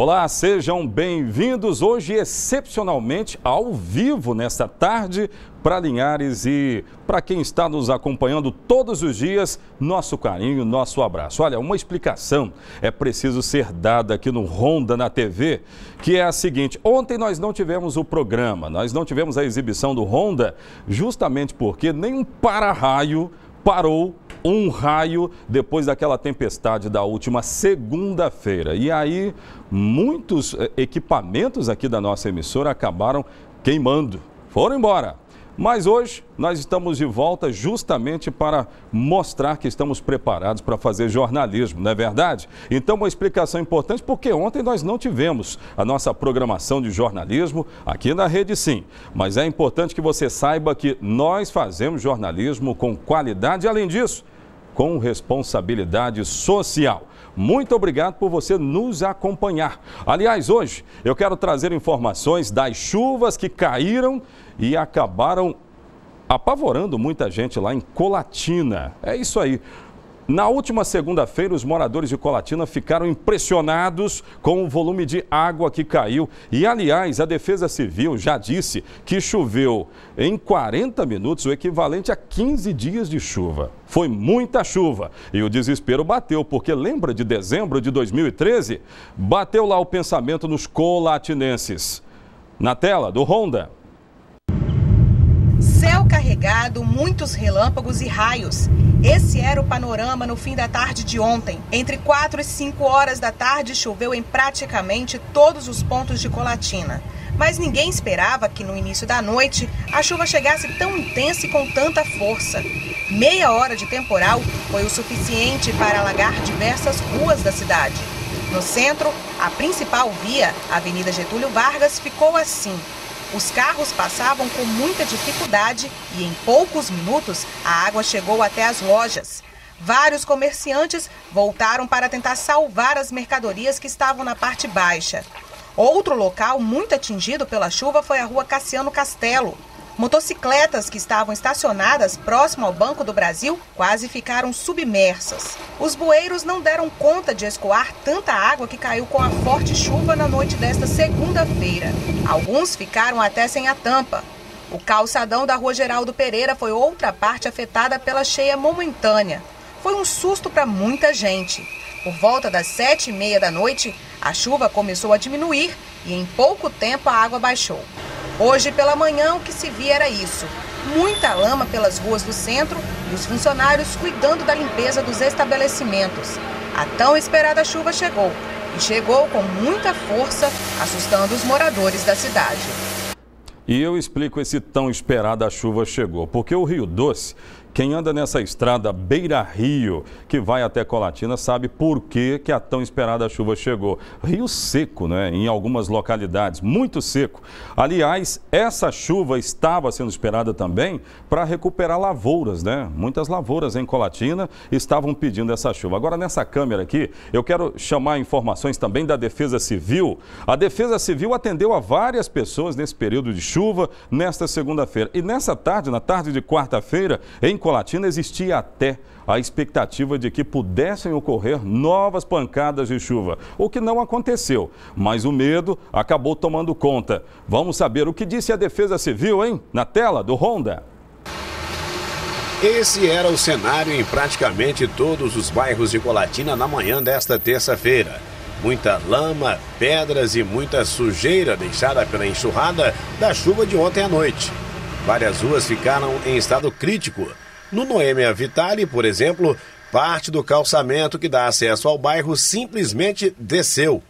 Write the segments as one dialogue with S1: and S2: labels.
S1: Olá, sejam bem-vindos hoje excepcionalmente ao vivo nesta tarde para Linhares e para quem está nos acompanhando todos os dias, nosso carinho, nosso abraço. Olha, uma explicação é preciso ser dada aqui no Ronda na TV, que é a seguinte: ontem nós não tivemos o programa, nós não tivemos a exibição do Ronda, justamente porque nenhum para-raio parou um raio depois daquela tempestade da última segunda-feira. E aí, muitos equipamentos aqui da nossa emissora acabaram queimando, foram embora. Mas hoje nós estamos de volta justamente para mostrar que estamos preparados para fazer jornalismo, não é verdade? Então, uma explicação importante, porque ontem nós não tivemos a nossa programação de jornalismo aqui na Rede Sim. Mas é importante que você saiba que nós fazemos jornalismo com qualidade e, além disso, com responsabilidade social. Muito obrigado por você nos acompanhar. Aliás, hoje eu quero trazer informações das chuvas que caíram e acabaram apavorando muita gente lá em Colatina. É isso aí. Na última segunda-feira, os moradores de Colatina ficaram impressionados com o volume de água que caiu. E, aliás, a Defesa Civil já disse que choveu em 40 minutos, o equivalente a 15 dias de chuva. Foi muita chuva e o desespero bateu, porque lembra de dezembro de 2013? Bateu lá o pensamento nos colatinenses. Na tela do Ronda.
S2: Céu carregado, muitos relâmpagos e raios. Esse era o panorama no fim da tarde de ontem. Entre 4 e 5 horas da tarde, choveu em praticamente todos os pontos de Colatina. Mas ninguém esperava que no início da noite a chuva chegasse tão intensa e com tanta força. Meia hora de temporal foi o suficiente para alagar diversas ruas da cidade. No centro, a principal via, a Avenida Getúlio Vargas, ficou assim. Os carros passavam com muita dificuldade e em poucos minutos a água chegou até as lojas. Vários comerciantes voltaram para tentar salvar as mercadorias que estavam na parte baixa. Outro local muito atingido pela chuva foi a rua Cassiano Castelo. Motocicletas que estavam estacionadas próximo ao Banco do Brasil quase ficaram submersas. Os bueiros não deram conta de escoar tanta água que caiu com a forte chuva na noite desta segunda-feira. Alguns ficaram até sem a tampa. O calçadão da Rua Geraldo Pereira foi outra parte afetada pela cheia momentânea. Foi um susto para muita gente. Por volta das 7h30 da noite, a chuva começou a diminuir e em pouco tempo a água baixou. Hoje pela manhã o que se via era isso, muita lama pelas ruas do centro e os funcionários cuidando da limpeza dos estabelecimentos. A tão esperada chuva chegou e chegou com muita força, assustando os moradores da cidade.
S1: E eu explico esse tão esperada chuva chegou, porque o Rio Doce, quem anda nessa estrada Beira-Rio, que vai até Colatina, sabe por que a tão esperada chuva chegou. Rio seco, né? Em algumas localidades, muito seco. Aliás, essa chuva estava sendo esperada também para recuperar lavouras, né? Muitas lavouras em Colatina estavam pedindo essa chuva. Agora, nessa câmera aqui, eu quero chamar informações também da Defesa Civil. A Defesa Civil atendeu a várias pessoas nesse período de chuva, nesta segunda-feira. E nessa tarde, na tarde de quarta-feira, em Colatina existia até a expectativa de que pudessem ocorrer novas pancadas de chuva, o que não aconteceu, mas o medo acabou tomando conta. Vamos saber o que disse a Defesa Civil, hein? Na tela do Ronda.
S3: Esse era o cenário em praticamente todos os bairros de Colatina na manhã desta terça-feira. Muita lama, pedras e muita sujeira deixada pela enxurrada da chuva de ontem à noite. Várias ruas ficaram em estado crítico. No Noêmia Vitale, por exemplo, parte do calçamento que dá acesso ao bairro simplesmente desceu.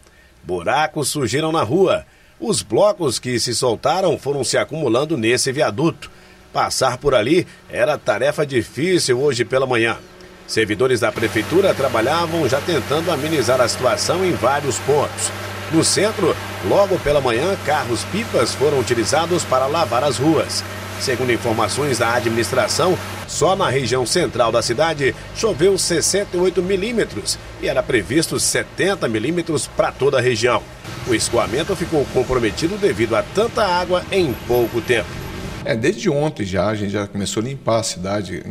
S3: Buracos surgiram na rua. Os blocos que se soltaram foram se acumulando nesse viaduto. Passar por ali era tarefa difícil hoje pela manhã. Servidores da prefeitura trabalhavam já tentando amenizar a situação em vários pontos. No centro, logo pela manhã, carros-pipas foram utilizados para lavar as ruas. Segundo informações da administração, só na região central da cidade choveu 68 milímetros e era previsto 70 milímetros para toda a região. O escoamento ficou comprometido devido a tanta água em pouco tempo.
S4: Desde ontem a gente já começou a limpar a cidade,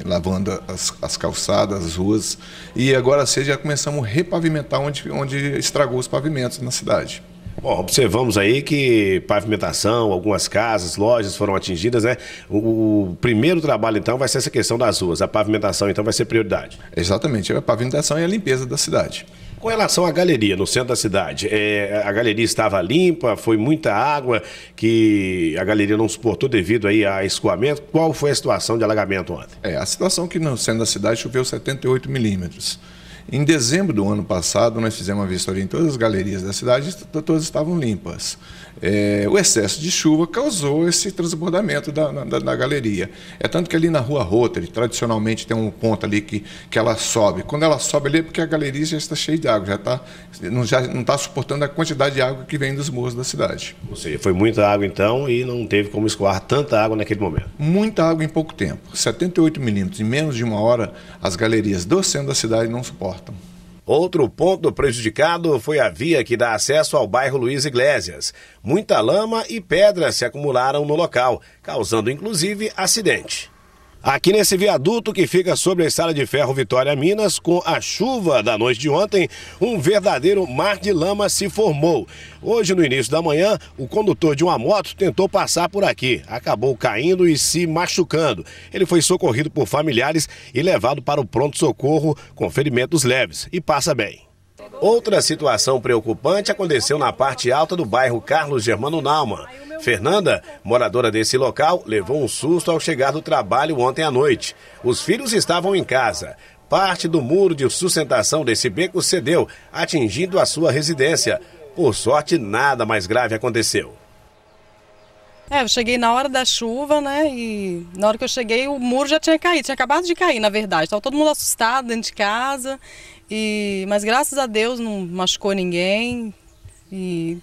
S4: lavando as calçadas, as ruas, e agora cedo já começamos a repavimentar onde estragou os pavimentos na cidade.
S3: Bom, observamos aí que pavimentação, algumas casas, lojas foram atingidas, né? O primeiro trabalho, então, vai ser essa questão das ruas. A pavimentação, então, vai ser prioridade.
S4: Exatamente, a pavimentação e a limpeza da cidade.
S3: Com relação à galeria no centro da cidade, a galeria estava limpa, foi muita água que a galeria não suportou devido aí a escoamento. Qual foi a situação de alagamento ontem?
S4: A situação que no centro da cidade choveu 78 milímetros. Em dezembro do ano passado, nós fizemos uma vistoria em todas as galerias da cidade e todas estavam limpas. O excesso de chuva causou esse transbordamento da galeria. Tanto que ali na rua Rotary, tradicionalmente tem um ponto ali que ela sobe. Quando ela sobe ali é porque a galeria já está cheia de água, já não está suportando a quantidade de água que vem dos morros da cidade.
S3: Ou seja, foi muita água então e não teve como escoar tanta água naquele momento.
S4: Muita água em pouco tempo. 78 milímetros em menos de uma hora, as galerias do centro da cidade não suportam.
S3: Outro ponto prejudicado foi a via que dá acesso ao bairro Luiz Iglesias. Muita lama e pedras se acumularam no local, causando inclusive acidente. Aqui nesse viaduto que fica sobre a estrada de ferro Vitória Minas, com a chuva da noite de ontem, um verdadeiro mar de lama se formou. Hoje, no início da manhã, o condutor de uma moto tentou passar por aqui. Acabou caindo e se machucando. Ele foi socorrido por familiares e levado para o pronto-socorro com ferimentos leves e passa bem. Outra situação preocupante aconteceu na parte alta do bairro Carlos Germano Naumann. Fernanda, moradora desse local, levou um susto ao chegar do trabalho ontem à noite. Os filhos estavam em casa. Parte do muro de sustentação desse beco cedeu, atingindo a sua residência. Por sorte, nada mais grave aconteceu.
S5: Eu cheguei na hora da chuva, né, e na hora que eu cheguei o muro já tinha caído, tinha acabado de cair, na verdade. Estava todo mundo assustado dentro de casa, mas graças a Deus não machucou ninguém e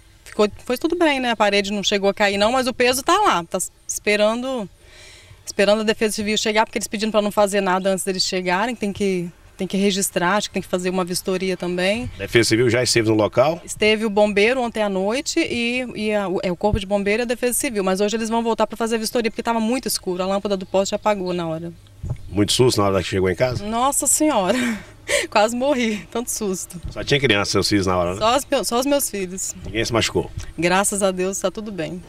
S5: foi tudo bem, né, a parede não chegou a cair não, mas o peso está lá, está esperando a Defesa Civil chegar, porque eles pediram para não fazer nada antes deles chegarem, tem que registrar, acho que tem que fazer uma vistoria também.
S3: A Defesa Civil já esteve no local?
S5: Esteve o bombeiro ontem à noite e o Corpo de Bombeiro e a Defesa Civil, mas hoje eles vão voltar para fazer a vistoria, porque estava muito escuro, a lâmpada do poste apagou na hora.
S3: Muito susto na hora que chegou em casa?
S5: Nossa Senhora, quase morri, tanto susto.
S3: Só tinha criança, seus filhos na hora, né?
S5: Só os meus filhos.
S3: Ninguém se machucou?
S5: Graças a Deus está tudo bem.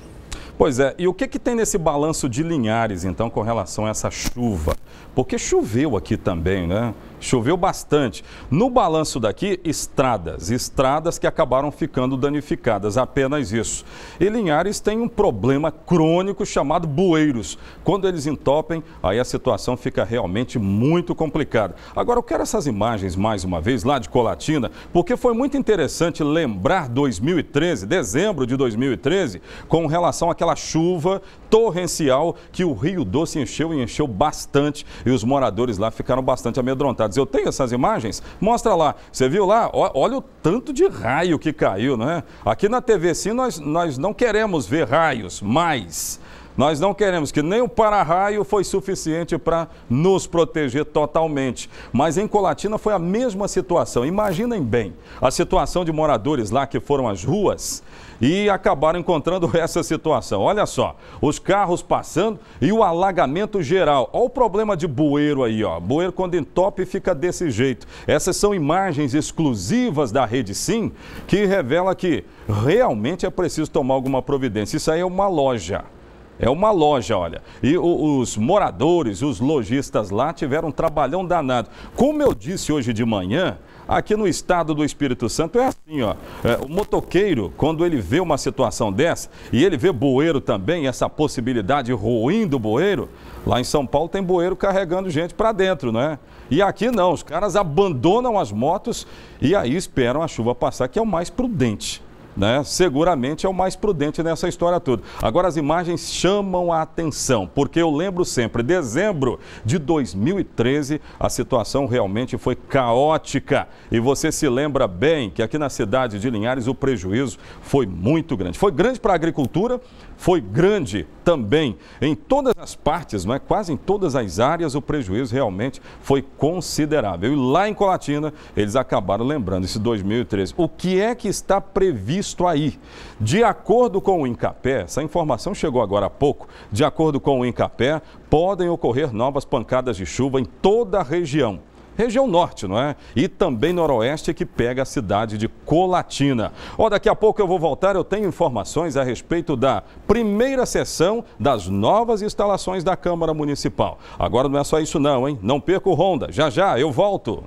S1: Pois é, e o que tem nesse balanço de Linhares, então, com relação a essa chuva? Porque choveu aqui também, né? Choveu bastante. No balanço daqui, estradas que acabaram ficando danificadas, apenas isso. E Linhares tem um problema crônico chamado bueiros. Quando eles entopem, aí a situação fica realmente muito complicada. Agora, eu quero essas imagens, mais uma vez, lá de Colatina, porque foi muito interessante lembrar 2013, dezembro de 2013, com relação àquela chuva torrencial que o Rio Doce encheu e encheu bastante e os moradores lá ficaram bastante amedrontados. Eu tenho essas imagens, mostra lá. Você viu lá? Olha o tanto de raio que caiu, né? Aqui na TV Sim nós não queremos ver raios, mas nós não queremos, que nem o para-raio foi suficiente para nos proteger totalmente. Mas em Colatina foi a mesma situação. Imaginem bem a situação de moradores lá que foram às ruas e acabaram encontrando essa situação. Olha só, os carros passando e o alagamento geral. Olha o problema de bueiro aí, ó. Bueiro quando entope fica desse jeito. Essas são imagens exclusivas da Rede Sim que revela que realmente é preciso tomar alguma providência. Isso aí é uma loja. É uma loja, olha. E os moradores, os lojistas lá tiveram um trabalhão danado. Como eu disse hoje de manhã, aqui no estado do Espírito Santo é assim, ó. O motoqueiro, quando ele vê uma situação dessa, e ele vê bueiro também, essa possibilidade ruim do bueiro, lá em São Paulo tem bueiro carregando gente para dentro, né? E aqui não, os caras abandonam as motos e aí esperam a chuva passar, que é o mais prudente. Né? Seguramente é o mais prudente nessa história toda. Agora as imagens chamam a atenção, porque eu lembro sempre, dezembro de 2013, a situação realmente foi caótica. E você se lembra bem que aqui na cidade de Linhares o prejuízo foi muito grande. Foi grande para a agricultura, foi grande também em todas as partes, não é? Quase em todas as áreas o prejuízo realmente foi considerável. E lá em Colatina eles acabaram lembrando esse 2013. O que é que está previsto visto aí. De acordo com o INCAPé, essa informação chegou agora há pouco, de acordo com o INCAPé, podem ocorrer novas pancadas de chuva em toda a região. Região norte, não é? E também noroeste, que pega a cidade de Colatina. Daqui a pouco eu vou voltar, eu tenho informações a respeito da primeira sessão das novas instalações da Câmara Municipal. Agora não é só isso não, hein? Não perca o Ronda. Já já eu volto.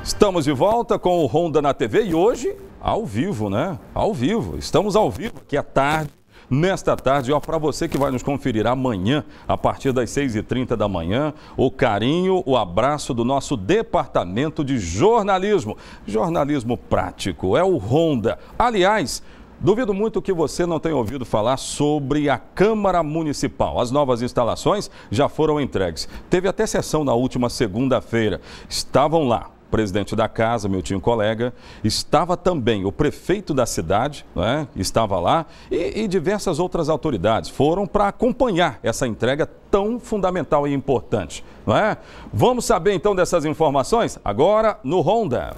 S1: Estamos de volta com o Ronda na TV e hoje ao vivo, né? Ao vivo. Estamos ao vivo aqui à tarde, nesta tarde, para você que vai nos conferir amanhã, a partir das 6h30 da manhã, o carinho, o abraço do nosso departamento de jornalismo. Jornalismo prático, é o Ronda. Aliás, duvido muito que você não tenha ouvido falar sobre a Câmara Municipal. As novas instalações já foram entregues. Teve até sessão na última segunda-feira. Estavam lá o presidente da casa, Miltinho Colega, estava também o prefeito da cidade, né? Estava lá, e diversas outras autoridades foram para acompanhar essa entrega tão fundamental e importante, não é? Vamos saber então dessas informações agora no Ronda.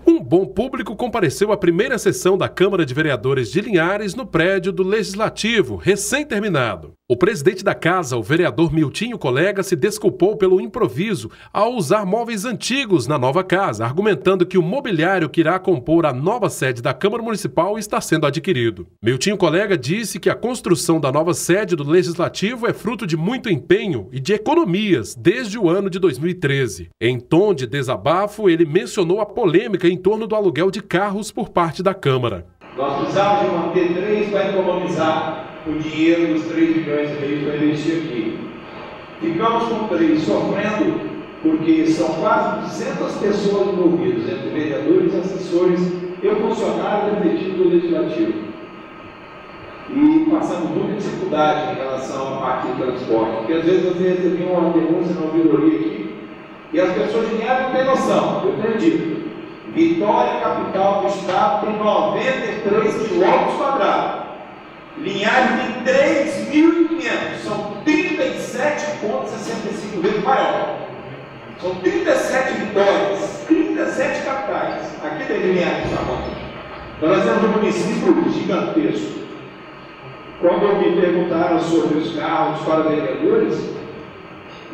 S6: Um bom público compareceu à primeira sessão da Câmara de Vereadores de Linhares no prédio do Legislativo, recém-terminado. O presidente da casa, o vereador Miltinho Colega, se desculpou pelo improviso ao usar móveis antigos na nova casa, argumentando que o mobiliário que irá compor a nova sede da Câmara Municipal está sendo adquirido. Miltinho Colega disse que a construção da nova sede do Legislativo é fruto de muito empenho e de economias desde o ano de 2013. Em tom de desabafo, ele mencionou a polêmica em torno do aluguel de carros por parte da Câmara.
S7: Nós precisamos de manter 3 para economizar o dinheiro dos 3 milhões e meio para investir aqui. Ficamos com 3 sofrendo porque são quase 200 pessoas envolvidas, entre vereadores, assessores e funcionários efetivos do Legislativo. E passamos muita dificuldade em relação à parte do transporte, porque às vezes você recebia uma denúncia na ouvidoria aqui e as pessoas de Linhares não têm noção, eu tenho dito. Vitória, capital do estado, tem 93 km². Linhares tem 3.500, são 37,65 vezes maior. São 37 vitórias, 37 capitais. Aqui tem Linhares, então nós temos um município gigantesco. Quando me perguntaram sobre os carros para vereadores,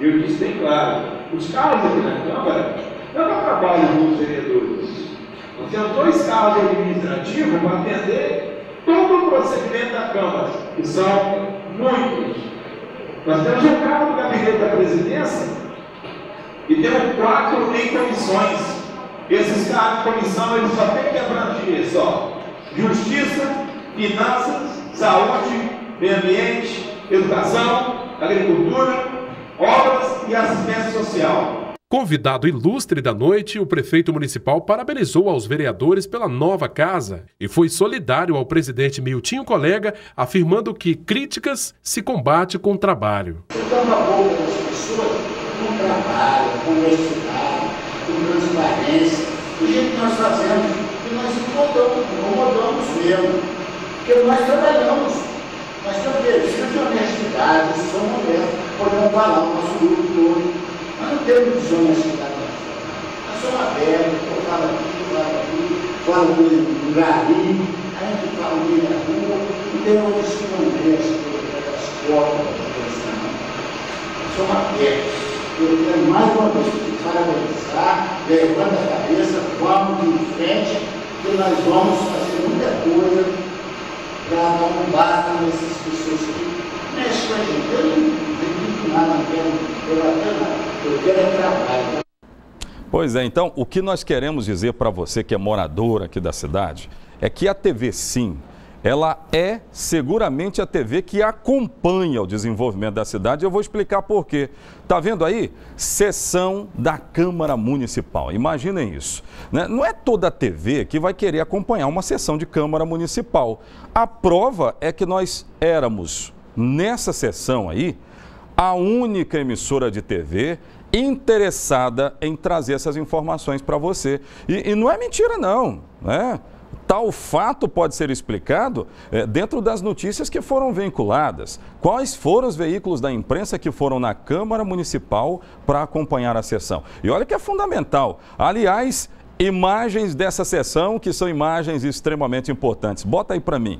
S7: eu disse bem claro, os carros aqui na Câmara não é o trabalho dos vereadores. Nós temos 2 carros administrativos para atender todo o procedimento da Câmara, que são muitos. Nós temos um carro do gabinete da presidência e temos 4 em comissões. Esses carros de comissão, eles só têm que abranger justiça, finanças, saúde, meio ambiente, educação, agricultura, obras e assistência social.
S6: Convidado ilustre da noite, o prefeito municipal parabenizou aos vereadores pela nova casa e foi solidário ao presidente Miltinho Colega, afirmando que críticas se combate com trabalho.
S8: Dando a boca das pessoas com trabalho, com honestidade, com transparência, do jeito que nós fazemos, e nós incomodamos mesmo, porque nós trabalhamos, nós precisamos de honestidade, de som honesto, podemos falar o nosso grupo todo. Nós não temos desonestidade na nossa. Nós somos abertos, eu falo aqui, falo do garim, a gente fala no meio da rua, não tem onde se esconder as portas da população. Nós somos abertos. Eu quero mais uma vez parabenizar, levanta a cabeça, vamos em frente, que nós vamos fazer muita coisa para dar um basta nessas pessoas que mexem com a gente. Eu não acredito nada, não quero nada. Eu quero é trabalho.
S1: Pois é, então o que nós queremos dizer para você que é morador aqui da cidade é que a TV Sim, ela é seguramente a TV que acompanha o desenvolvimento da cidade. Eu vou explicar por quê. Tá vendo aí? Sessão da Câmara Municipal. Imaginem isso, né? Não é toda a TV que vai querer acompanhar uma sessão de Câmara Municipal. A prova é que nós éramos, nessa sessão aí, a única emissora de TV interessada em trazer essas informações para você. E não é mentira não, né? Tal fato pode ser explicado dentro das notícias que foram veiculadas. Quais foram os veículos da imprensa que foram na Câmara Municipal para acompanhar a sessão? E olha que é fundamental. Aliás, imagens dessa sessão que são imagens extremamente importantes. Bota aí para mim.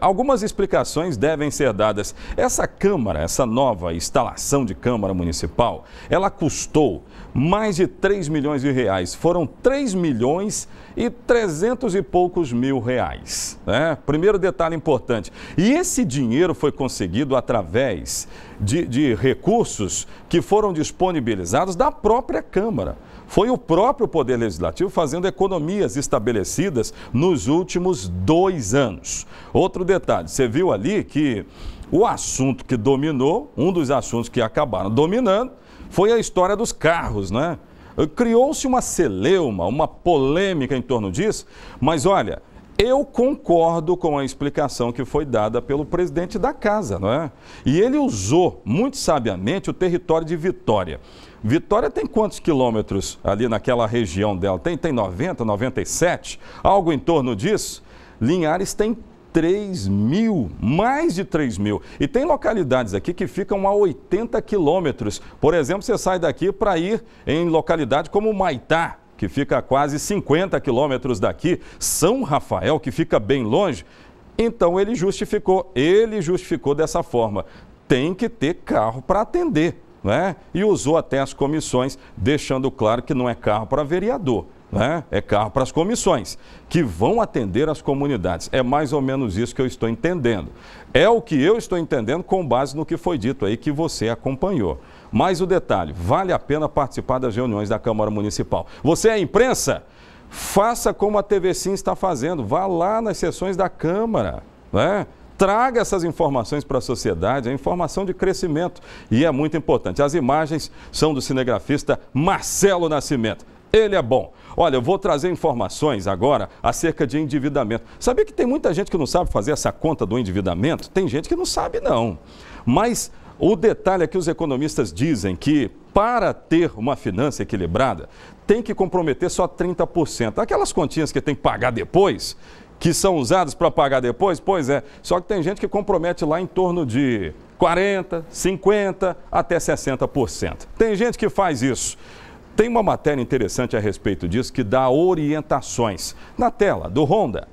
S1: Algumas explicações devem ser dadas. Essa Câmara, essa nova instalação de Câmara Municipal, ela custou mais de 3 milhões de reais. Foram 3 milhões e 300 e poucos mil reais. Primeiro detalhe importante. E esse dinheiro foi conseguido através de recursos que foram disponibilizados da própria Câmara. Foi o próprio Poder Legislativo fazendo economias estabelecidas nos últimos 2 anos. Outro detalhe, você viu ali que o assunto que dominou, um dos assuntos que acabaram dominando, foi a história dos carros, né? Criou-se uma celeuma, uma polêmica em torno disso, mas olha, eu concordo com a explicação que foi dada pelo presidente da casa, não é? E ele usou, muito sabiamente, o território de Vitória. Vitória tem quantos quilômetros ali naquela região dela? Tem 90, 97? Algo em torno disso? Linhares tem 3 mil, mais de 3 mil. E tem localidades aqui que ficam a 80 quilômetros. Por exemplo, você sai daqui para ir em localidade como Maitá, que fica a quase 50 quilômetros daqui, São Rafael, que fica bem longe. Então ele justificou dessa forma. Tem que ter carro para atender, né? E usou até as comissões, deixando claro que não é carro para vereador, né? É carro para as comissões, que vão atender as comunidades. É mais ou menos isso que eu estou entendendo. É o que eu estou entendendo com base no que foi dito aí, que você acompanhou. Mas o detalhe, vale a pena participar das reuniões da Câmara Municipal. Você é imprensa? Faça como a TV Sim está fazendo. Vá lá nas sessões da Câmara, né? Traga essas informações para a sociedade, a informação de crescimento. E é muito importante. As imagens são do cinegrafista Marcelo Nascimento. Ele é bom. Olha, eu vou trazer informações agora acerca de endividamento. Sabia que tem muita gente que não sabe fazer essa conta do endividamento? Tem gente que não sabe, não. Mas o detalhe é que os economistas dizem que para ter uma finança equilibrada, tem que comprometer só 30%. Aquelas continhas que tem que pagar depois, que são usadas para pagar depois, pois é. Só que tem gente que compromete lá em torno de 40%, 50% até 60%. Tem gente que faz isso. Tem uma matéria interessante a respeito disso que dá orientações. Na tela do Honda.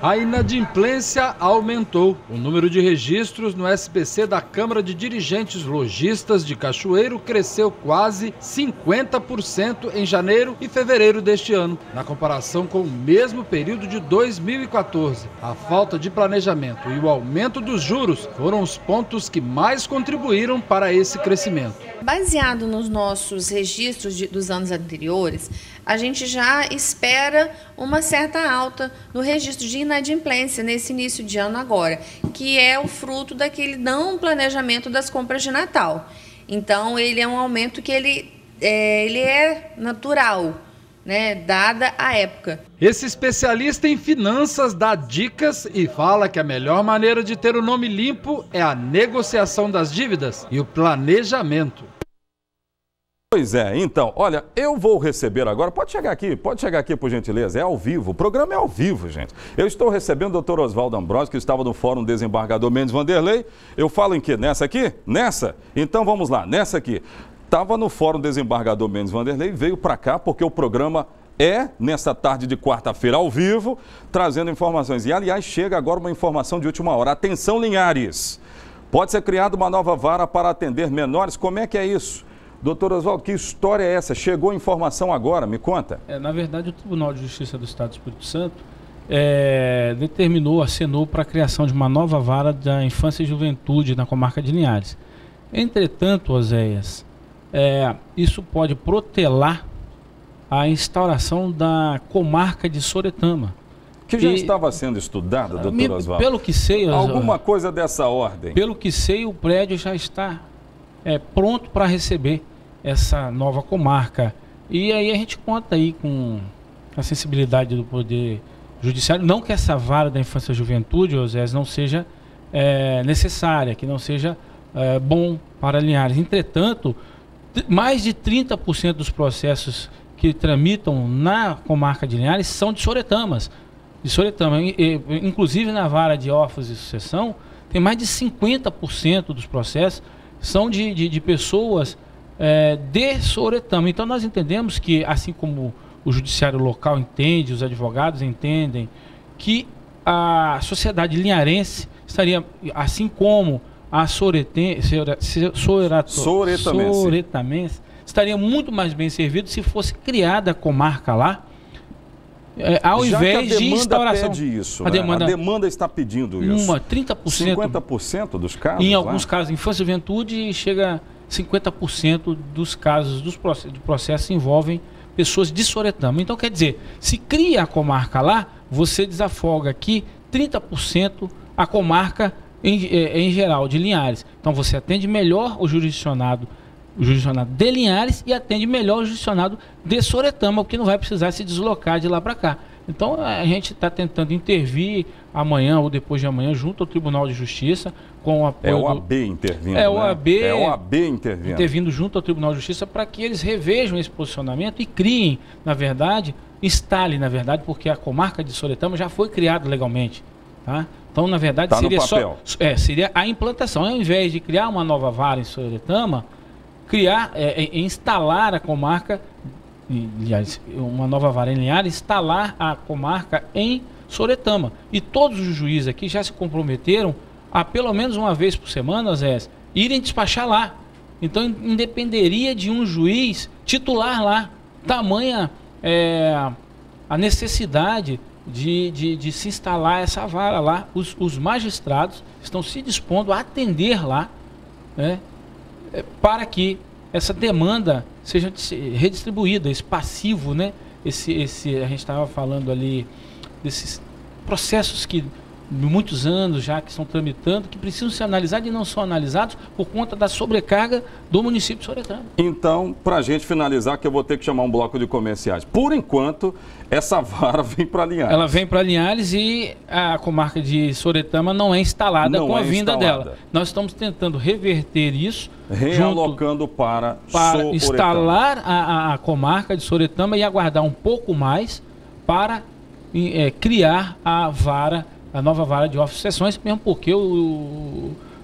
S9: A inadimplência aumentou. O número de registros no SPC da Câmara de Dirigentes Lojistas de Cachoeiro cresceu quase 50% em janeiro e fevereiro deste ano, na comparação com o mesmo período de 2014. A falta de planejamento e o aumento dos juros foram os pontos que mais contribuíram para esse crescimento.
S10: Baseado nos nossos registros dos anos anteriores, a gente já espera uma certa alta no registro de inadimplência nesse início de ano agora, que é o fruto daquele não planejamento das compras de Natal. Então, ele é um aumento que ele é natural, né, dada a época.
S9: Esse especialista em finanças dá dicas e fala que a melhor maneira de ter o nome limpo é a negociação das dívidas e o planejamento.
S1: Pois é, então, olha, eu vou receber agora, pode chegar aqui por gentileza, é ao vivo, o programa é ao vivo, gente. Eu estou recebendo o Dr. Oswaldo Ambrosio, que estava no Fórum Desembargador Mendes Vanderlei. Eu falo em quê? Nessa aqui? Nessa? Então vamos lá, nessa aqui. Estava no Fórum Desembargador Mendes Vanderlei, veio para cá porque o programa é nessa tarde de quarta-feira ao vivo, trazendo informações. E aliás, chega agora uma informação de última hora. Atenção, Linhares, pode ser criada uma nova vara para atender menores, como é que é isso? Doutor Oswaldo, que história é essa? Chegou a informação agora, me conta.
S11: Na verdade, o Tribunal de Justiça do Estado do Espírito Santo acenou para a criação de uma nova vara da infância e juventude na comarca de Linhares. Entretanto, Oséias, isso pode protelar a instauração da comarca de Soretama.
S1: Que já estava sendo estudada, doutor Oswaldo?
S11: Pelo que sei...
S1: Alguma coisa dessa ordem?
S11: Pelo que sei, o prédio já está pronto para receber essa nova comarca. E aí a gente conta aí com a sensibilidade do Poder Judiciário, não que essa vara da infância e juventude, Osés, não seja necessária, que não seja bom para Linhares. Entretanto, mais de 30% dos processos que tramitam na comarca de Linhares são de Soretamas. de Soretama. Inclusive na vara de órfãos e sucessão, tem mais de 50% dos processos são de pessoas de Soretama. Então nós entendemos que, assim como o judiciário local entende, os advogados entendem, que a sociedade linharense estaria, assim como a soretamense, estaria muito mais bem servido se fosse criada a comarca lá, ao invés de instauração.
S1: Pede isso, a demanda está pedindo isso.
S11: 30%.
S1: 50% dos casos?
S11: Em alguns casos, infância e juventude, chega a 50% dos casos de processo envolvem pessoas de Soretama. Então, quer dizer, se cria a comarca lá, você desafoga aqui 30% a comarca em geral de Linhares. Então, você atende melhor o jurisdicionado de Linhares e atende melhor o jurisdicionado de Soretama, porque não vai precisar se deslocar de lá para cá. Então, a gente está tentando intervir amanhã ou depois de amanhã junto ao Tribunal de Justiça com o apoio...
S1: É o AB intervindo,
S11: É o AB,
S1: é o AB intervindo
S11: junto ao Tribunal de Justiça para que eles revejam esse posicionamento e criem, na verdade, instalem, na verdade, porque a comarca de Soretama já foi criada legalmente, tá? Então, na verdade, seria seria a implantação. Ao invés de criar uma nova vara em Soretama, instalar a comarca, uma nova vara em Linhares, instalar a comarca em Soretama. E todos os juízes aqui já se comprometeram a, pelo menos uma vez por semana, Zé, irem despachar lá. Então, independeria de um juiz titular lá. Tamanha a necessidade de se instalar essa vara lá. Os magistrados estão se dispondo a atender lá, né, para que essa demanda seja redistribuída, esse passivo, né? A gente estava falando ali desses processos que muitos anos já que estão tramitando, que precisam ser analisados e não são analisados por conta da sobrecarga do município de Soretama.
S1: Então, para a gente finalizar, que eu vou ter que chamar um bloco de comerciais. Por enquanto, essa vara vem para Linhares.
S11: Ela vem para Linhares e a comarca de Soretama não é instalada com a vinda dela. Nós estamos tentando reverter isso,
S1: realocando para
S11: instalar a comarca de Soretama e aguardar um pouco mais para criar a nova vara de órfãos e sucessões, mesmo porque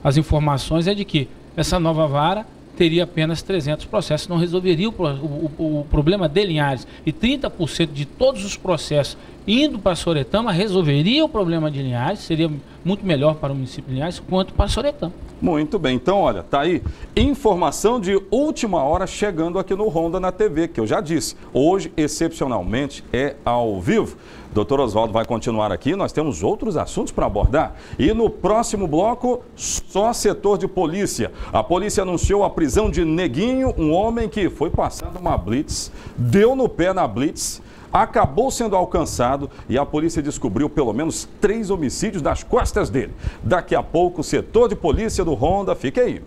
S11: as informações é de que essa nova vara teria apenas 300 processos, não resolveria o problema de Linhares. E 30% de todos os processos indo para Soretama resolveria o problema de Linhares, seria muito melhor para o município de Linhares quanto para Soretama.
S1: Muito bem, então olha, tá aí informação de última hora chegando aqui no Ronda na TV, que eu já disse, hoje excepcionalmente é ao vivo. Doutor Oswaldo vai continuar aqui, nós temos outros assuntos para abordar. E no próximo bloco, só setor de polícia. A polícia anunciou a prisão de Neguinho, um homem que foi passado uma blitz, deu no pé na blitz, acabou sendo alcançado e a polícia descobriu pelo menos 3 homicídios nas costas dele. Daqui a pouco, o setor de polícia do Ronda, fique aí.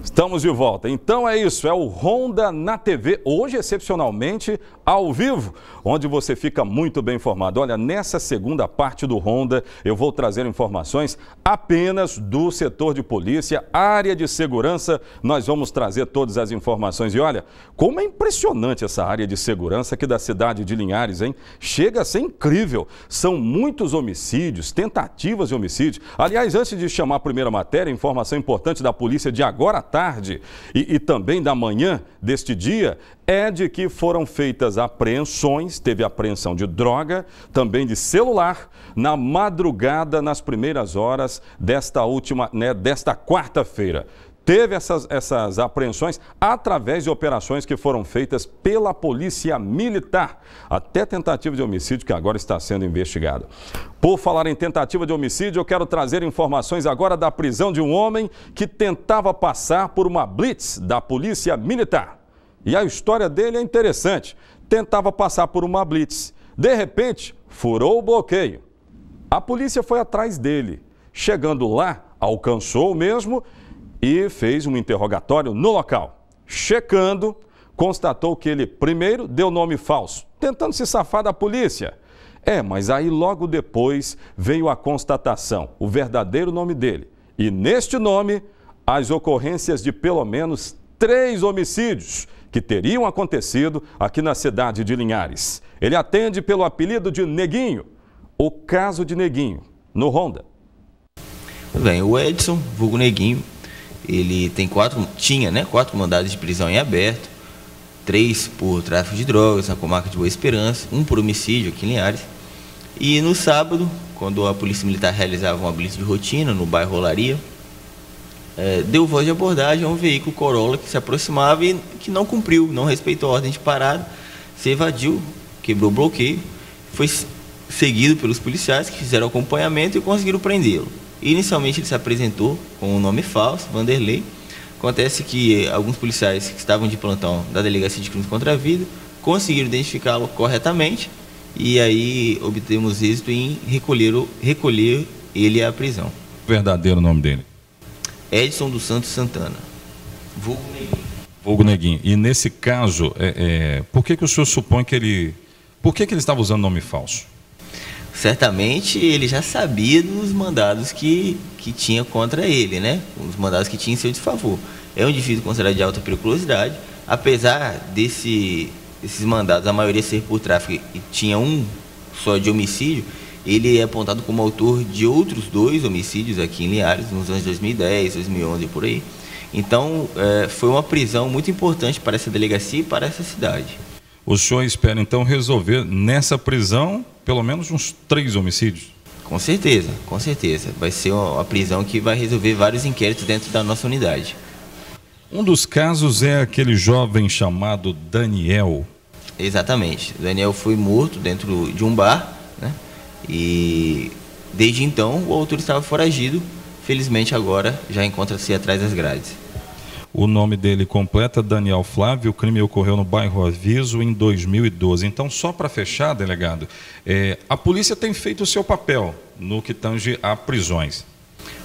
S1: Estamos de volta. Então é isso, é o Ronda na TV, hoje excepcionalmente ao vivo, onde você fica muito bem informado. Olha, nessa segunda parte do Ronda, eu vou trazer informações apenas do setor de polícia, área de segurança, nós vamos trazer todas as informações. E olha, como é impressionante essa área de segurança aqui da cidade de Linhares, hein? Chega a ser incrível, são muitos homicídios, tentativas de homicídio. Aliás, antes de chamar a primeira matéria, informação importante da polícia de agora à tarde, e também da manhã deste dia, é de que foram feitas apreensões, teve apreensão de droga, também de celular, na madrugada, nas primeiras horas desta quarta-feira. Teve essas apreensões através de operações que foram feitas pela Polícia Militar, até tentativa de homicídio que agora está sendo investigado. Por falar em tentativa de homicídio, eu quero trazer informações agora da prisão de um homem que tentava passar por uma blitz da Polícia Militar. E a história dele é interessante. Tentava passar por uma blitz. De repente, furou o bloqueio. A polícia foi atrás dele. Chegando lá, alcançou mesmo e fez um interrogatório no local. Checando, constatou que ele primeiro deu nome falso, tentando se safar da polícia. Mas aí logo depois veio a constatação, o verdadeiro nome dele. E neste nome as ocorrências de pelo menos 3 homicídios que teriam acontecido aqui na cidade de Linhares. Ele atende pelo apelido de Neguinho, o caso de Neguinho, no Ronda.
S12: Bem, o Edson, vulgo Neguinho, ele tem tinha 4 mandados de prisão em aberto, 3 por tráfico de drogas na comarca de Boa Esperança, 1 por homicídio aqui em Linhares. E no sábado, quando a Polícia Militar realizava uma blitz de rotina no bairro Olaria, deu voz de abordagem a um veículo Corolla que se aproximava e que não cumpriu, não respeitou a ordem de parada, se evadiu, quebrou o bloqueio, foi seguido pelos policiais que fizeram acompanhamento e conseguiram prendê-lo. Inicialmente ele se apresentou com um nome falso, Vanderlei. Acontece que alguns policiais que estavam de plantão da Delegacia de Crimes contra a Vida conseguiram identificá-lo corretamente e aí obtemos êxito em recolher ele à prisão.
S1: O verdadeiro nome dele?
S12: Edson dos Santos Santana, vulgo Neguinho.
S1: Vulgo Neguinho. E nesse caso, por que o senhor supõe que ele... Por que ele estava usando nome falso?
S12: Certamente ele já sabia dos mandados que tinha contra ele, né? Os mandados que tinha em seu desfavor. É um indivíduo considerado de alta periculosidade, apesar desses mandados, a maioria ser por tráfico e tinha um só de homicídio, ele é apontado como autor de outros 2 homicídios aqui em Linhares, nos anos 2010, 2011 por aí. Então, foi uma prisão muito importante para essa delegacia e para essa cidade.
S1: O senhor espera então resolver nessa prisão pelo menos uns 3 homicídios?
S12: Com certeza, com certeza. Vai ser uma prisão que vai resolver vários inquéritos dentro da nossa unidade.
S1: Um dos casos é aquele jovem chamado Daniel.
S12: Exatamente. O Daniel foi morto dentro de um bar, né? E desde então o autor estava foragido. Felizmente agora já encontra-se atrás das grades.
S1: O nome dele completo é Daniel Flávio. O crime ocorreu no bairro Aviso em 2012. Então, só para fechar, delegado, a polícia tem feito o seu papel no que tange a prisões.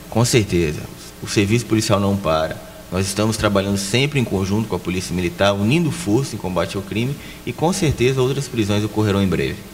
S12: Com certeza. O serviço policial não para. Nós estamos trabalhando sempre em conjunto com a Polícia Militar, unindo força em combate ao crime e com certeza outras prisões ocorrerão em breve.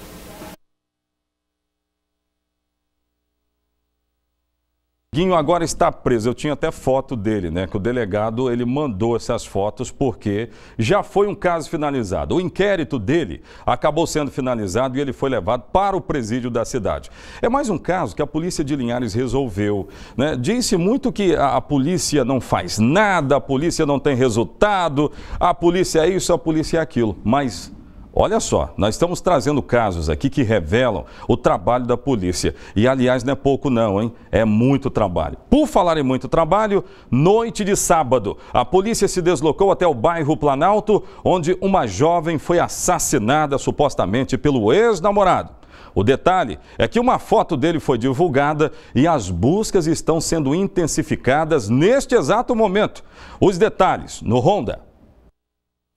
S1: Neguinho agora está preso. Eu tinha até foto dele, né? Que o delegado ele mandou essas fotos porque já foi um caso finalizado. O inquérito dele acabou sendo finalizado e ele foi levado para o presídio da cidade. É mais um caso que a polícia de Linhares resolveu, né? Disse muito que a polícia não faz nada, a polícia não tem resultado, a polícia é isso, a polícia é aquilo. Mas olha só, nós estamos trazendo casos aqui que revelam o trabalho da polícia. E, aliás, não é pouco não, hein? É muito trabalho. Por falar em muito trabalho, noite de sábado, a polícia se deslocou até o bairro Planalto, onde uma jovem foi assassinada supostamente pelo ex-namorado. O detalhe é que uma foto dele foi divulgada e as buscas estão sendo intensificadas neste exato momento. Os detalhes no Ronda.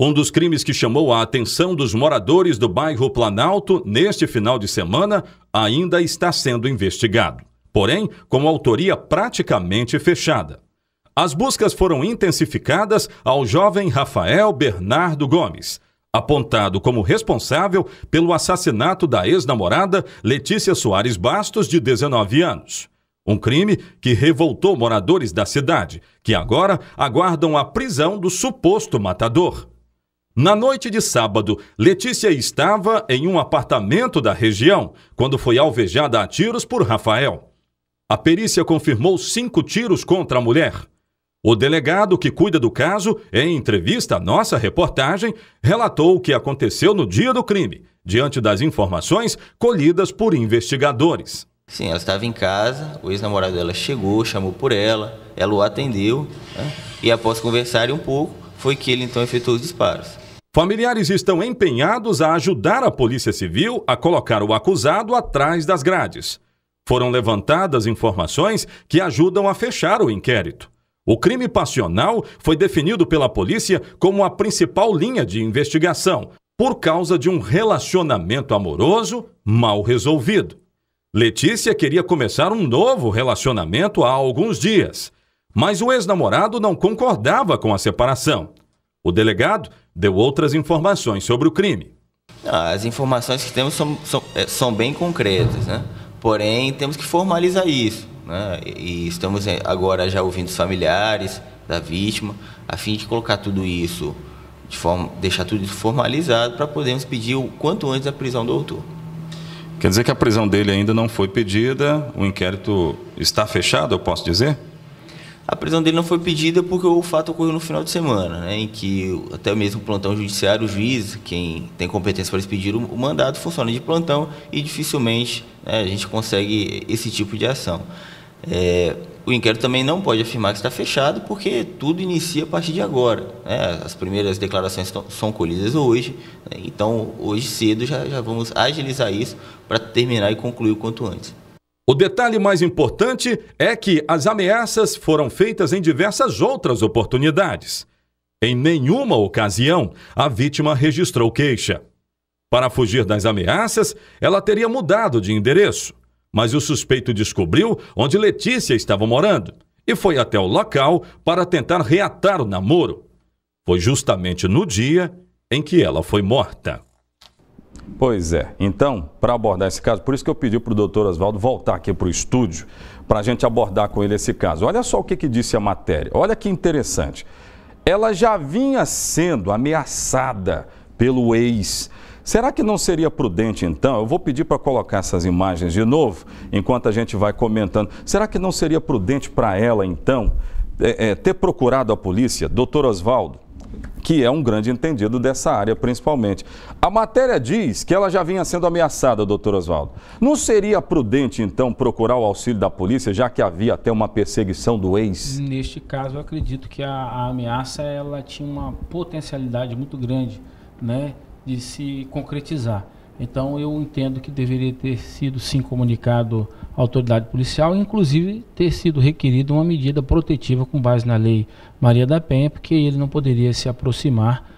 S1: Um dos crimes que chamou a atenção dos moradores do bairro Planalto neste final de semana ainda está sendo investigado, porém com autoria praticamente fechada. As buscas foram intensificadas ao jovem Rafael Bernardo Gomes, apontado como responsável pelo assassinato da ex-namorada Letícia Soares Bastos, de 19 anos. Um crime que revoltou moradores da cidade, que agora aguardam a prisão do suposto matador. Na noite de sábado, Letícia estava em um apartamento da região quando foi alvejada a tiros por Rafael. A perícia confirmou 5 tiros contra a mulher. O delegado que cuida do caso, em entrevista à nossa reportagem, relatou o que aconteceu no dia do crime, diante das informações colhidas por investigadores.
S12: Sim, ela estava em casa, o ex-namorado dela chegou, chamou por ela o atendeu, né? E após conversarem um pouco, foi que ele então efetuou os disparos.
S1: Familiares estão empenhados a ajudar a Polícia Civil a colocar o acusado atrás das grades. Foram levantadas informações que ajudam a fechar o inquérito. O crime passional foi definido pela polícia como a principal linha de investigação, por causa de um relacionamento amoroso mal resolvido. Letícia queria começar um novo relacionamento há alguns dias, mas o ex-namorado não concordava com a separação. O delegado deu outras informações sobre o crime.
S12: As informações que temos são bem concretas, né? Porém, temos que formalizar isso, né? E estamos agora já ouvindo os familiares da vítima, a fim de colocar tudo isso, deixar tudo formalizado para podermos pedir o quanto antes a prisão do autor.
S1: Quer dizer que a prisão dele ainda não foi pedida, o inquérito está fechado, eu posso dizer?
S12: A prisão dele não foi pedida porque o fato ocorreu no final de semana, né, em que até mesmo o plantão judiciário, o juiz, quem tem competência para expedir o mandato, funciona de plantão e dificilmente, né, a gente consegue esse tipo de ação. O inquérito também não pode afirmar que está fechado porque tudo inicia a partir de agora, né? As primeiras declarações são colhidas hoje, né? Então hoje cedo já vamos agilizar isso para terminar e concluir o quanto antes.
S1: O detalhe mais importante é que as ameaças foram feitas em diversas outras oportunidades. Em nenhuma ocasião, a vítima registrou queixa. Para fugir das ameaças, ela teria mudado de endereço, mas o suspeito descobriu onde Letícia estava morando e foi até o local para tentar reatar o namoro. Foi justamente no dia em que ela foi morta. Pois é, então, para abordar esse caso, por isso que eu pedi para o doutor Oswaldo voltar aqui para o estúdio, para a gente abordar com ele esse caso. Olha só o que disse a matéria, olha que interessante. Ela já vinha sendo ameaçada pelo ex. Será que não seria prudente, então? Eu vou pedir para colocar essas imagens de novo, enquanto a gente vai comentando. Será que não seria prudente para ela, então, ter procurado a polícia, doutor Oswaldo, que é um grande entendido dessa área, principalmente? A matéria diz que ela já vinha sendo ameaçada, doutor Oswaldo. Não seria prudente, então, procurar o auxílio da polícia, já que havia até uma perseguição do ex?
S11: Neste caso, eu acredito que a ameaça ela tinha uma potencialidade muito grande, né, de se concretizar. Então, eu entendo que deveria ter sido, sim, comunicado à autoridade policial, inclusive ter sido requerida uma medida protetiva com base na Lei Maria da Penha, porque ele não poderia se aproximar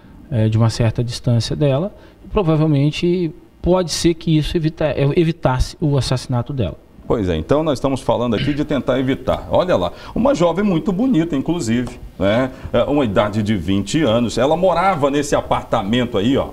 S11: de uma certa distância dela. E, provavelmente, pode ser que isso evitasse o assassinato dela.
S1: Pois é, então nós estamos falando aqui de tentar evitar. Olha lá, uma jovem muito bonita, inclusive, né? Uma idade de 20 anos. Ela morava nesse apartamento aí, ó.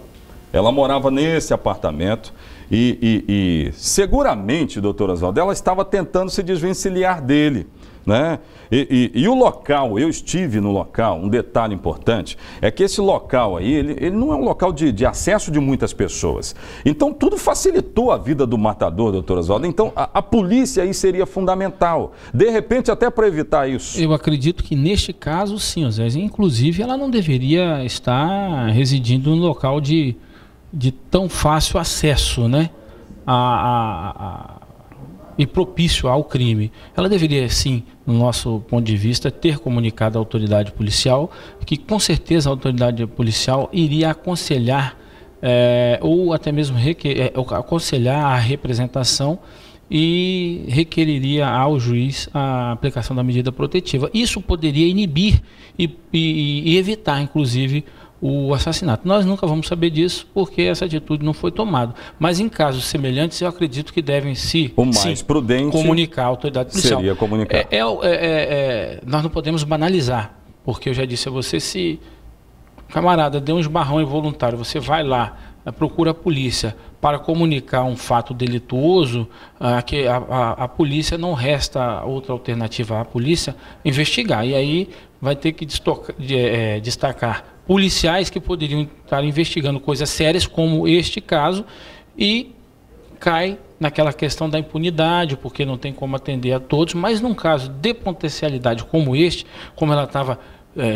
S1: Ela morava nesse apartamento e seguramente, doutor Oswaldo, ela estava tentando se desvencilhar dele, né? E o local, eu estive no local, um detalhe importante, é que esse local aí, ele não é um local de acesso de muitas pessoas. Então, tudo facilitou a vida do matador, doutor Oswaldo. Então, a polícia aí seria fundamental, de repente até para evitar isso.
S11: Eu acredito que neste caso, sim, Zé. Inclusive, ela não deveria estar residindo no local de tão fácil acesso, né, e propício ao crime. Ela deveria, sim, no nosso ponto de vista, ter comunicado à autoridade policial, que com certeza a autoridade policial iria aconselhar, ou até mesmo aconselhar a representação e requeriria ao juiz a aplicação da medida protetiva. Isso poderia inibir e evitar, inclusive, o assassinato. Nós nunca vamos saber disso porque essa atitude não foi tomada. Mas em casos semelhantes, eu acredito que devem
S1: o mais prudente
S11: comunicar à autoridade policial.
S1: Seria comunicar.
S11: Nós não podemos banalizar, porque eu já disse a você, se camarada deu um esbarrão involuntário, você vai lá, procura a polícia para comunicar um fato delituoso, que a polícia não resta outra alternativa à polícia investigar. E aí vai ter que destacar policiais que poderiam estar investigando coisas sérias como este caso e cai naquela questão da impunidade, porque não tem como atender a todos, mas num caso de potencialidade como este, como ela estava,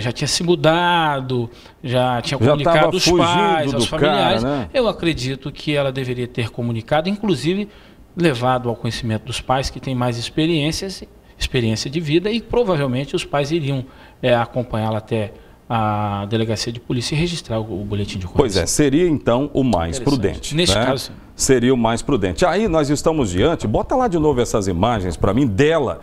S11: já tinha se mudado, já tinha comunicado aos pais, aos familiares, cara, né? Eu acredito que ela deveria ter comunicado, inclusive levado ao conhecimento dos pais que têm mais experiência de vida, e provavelmente os pais iriam acompanhá-la até a delegacia de polícia e registrar o boletim de ocorrência.
S1: Pois é, seria então o mais prudente.
S11: Neste caso,
S1: seria o mais prudente. Aí nós estamos diante, bota lá de novo essas imagens para mim dela,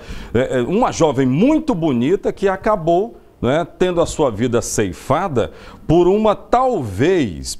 S1: uma jovem muito bonita que acabou, né, tendo a sua vida ceifada por uma talvez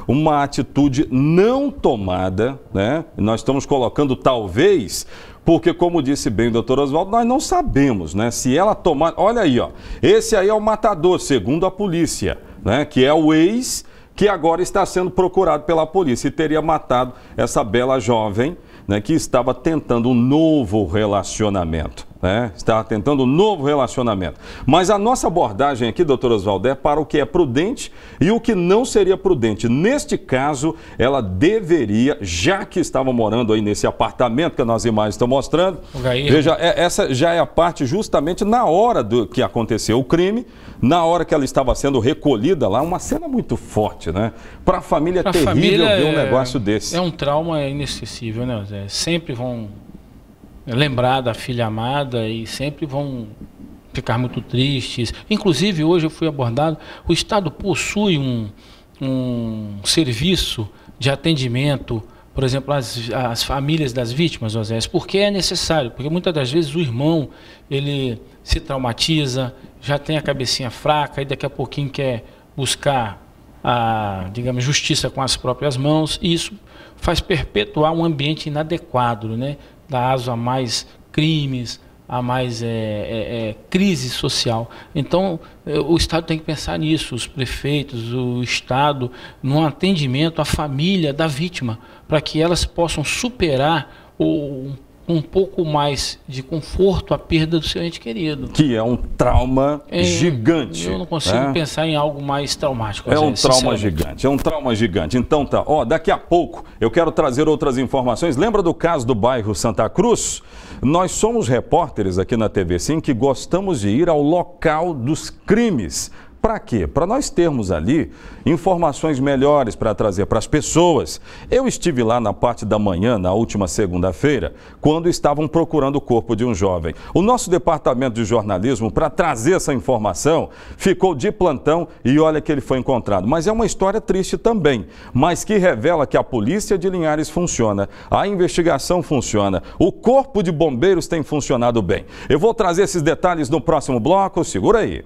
S1: uma atitude não tomada, né? Nós estamos colocando talvez, porque como disse bem o doutor Oswaldo, nós não sabemos, né, se ela tomar. Olha aí, ó, esse aí é o matador, segundo a polícia, né, que é o ex que agora está sendo procurado pela polícia e teria matado essa bela jovem né, que estava tentando um novo relacionamento. Estava tentando um novo relacionamento. Mas a nossa abordagem aqui, doutor Oswaldo, é para o que é prudente e o que não seria prudente. Neste caso, ela deveria, já que estava morando aí nesse apartamento que as imagens estão mostrando, veja, essa já é a parte justamente na hora do que aconteceu o crime, na hora que ela estava sendo recolhida lá, uma cena muito forte, né? Para a família é terrível ver um negócio desse.
S11: É um trauma inesquecível, né, Zé? Sempre vão lembrar da filha amada e sempre vão ficar muito tristes. Inclusive, hoje eu fui abordado, o Estado possui um serviço de atendimento, por exemplo, às famílias das vítimas, Osés, porque é necessário, porque muitas das vezes o irmão, ele se traumatiza, já tem a cabecinha fraca e daqui a pouquinho quer buscar a, digamos, justiça com as próprias mãos, e isso faz perpetuar um ambiente inadequado, né? Dá aso a mais crimes, a mais crise social. Então, o Estado tem que pensar nisso, os prefeitos, o Estado, no atendimento à família da vítima, para que elas possam superar um pouco mais de conforto a perda do seu ente querido.
S1: Que é um trauma gigante.
S11: Eu não consigo pensar em algo mais traumático.
S1: É um trauma gigante, é um trauma gigante. Então tá, daqui a pouco eu quero trazer outras informações. Lembra do caso do bairro Santa Cruz? Nós somos repórteres aqui na TV Sim que gostamos de ir ao local dos crimes. Para quê? Para nós termos ali informações melhores para trazer para as pessoas. Eu estive lá na parte da manhã, na última segunda-feira, quando estavam procurando o corpo de um jovem. O nosso departamento de jornalismo, para trazer essa informação, ficou de plantão e olha que ele foi encontrado. Mas é uma história triste também, mas que revela que a polícia de Linhares funciona, a investigação funciona, o corpo de bombeiros tem funcionado bem. Eu vou trazer esses detalhes no próximo bloco, segura aí.